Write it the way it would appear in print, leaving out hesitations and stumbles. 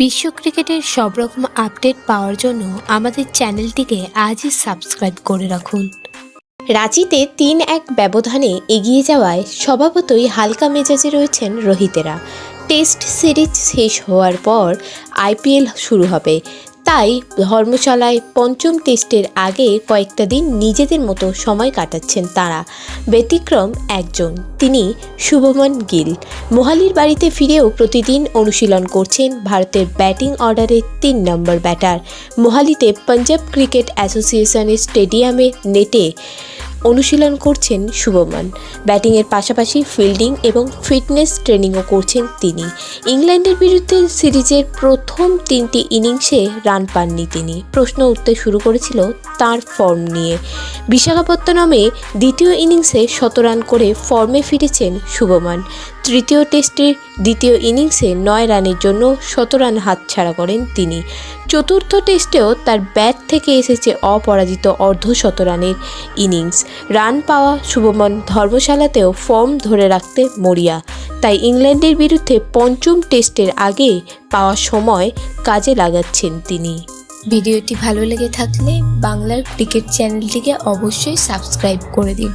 বিশ্ব ক্রিকেটের সব রকম আপডেট পাওয়ার জন্য আমাদের চ্যানেলটিকে আজই সাবস্ক্রাইব করে রাখুন। রাঁচিতে ৩-১ ব্যবধানে এগিয়ে যাওয়ায় স্বভাবতই হালকা মেজাজে রয়েছেন রোহিতেরা। টেস্ট সিরিজ শেষ হওয়ার পর আইপিএল শুরু হবে, তাই ধর্মশালায় পঞ্চম টেস্টের আগে কয়েকটা দিন নিজেদের মতো সময় কাটাচ্ছেন তাঁরা। ব্যতিক্রম একজন, তিনি শুভমন গিল। মোহালির বাড়িতে ফিরেও প্রতিদিন অনুশীলন করছেন ভারতের ব্যাটিং অর্ডারের ৩ নম্বর ব্যাটার। মোহালিতে পাঞ্জাব ক্রিকেট অ্যাসোসিয়েশনের স্টেডিয়ামে নেটে অনুশীলন করছেন শুভমন। ব্যাটিংয়ের পাশাপাশি ফিল্ডিং এবং ফিটনেস ট্রেনিংও করছেন তিনি। ইংল্যান্ডের বিরুদ্ধে সিরিজের প্রথম 3টি ইনিংসে রান পাননি তিনি। প্রশ্ন উঠতে শুরু করেছিল তার ফর্ম নিয়ে। বিশাখাপত্তনমে দ্বিতীয় ইনিংসে ১৭ রান করে ফর্মে ফিরেছেন শুভমন। তৃতীয় টেস্টের দ্বিতীয় ইনিংসে ৯ রানের জন্য ১৭ রান হাতছাড়া করেন তিনি। চতুর্থ টেস্টেও তার ব্যাট থেকে এসেছে অপরাজিত অর্ধশতরানের ইনিংস। রান পাওয়া শুভমন ধর্মশালাতেও ফর্ম ধরে রাখতে মরিয়া, তাই ইংল্যান্ডের বিরুদ্ধে পঞ্চম টেস্টের আগে পাওয়া সময় কাজে লাগাচ্ছেন তিনি। ভিডিওটি ভালো লেগে থাকলে বাংলার ক্রিকেট চ্যানেলটিকে অবশ্যই সাবস্ক্রাইব করে দিন।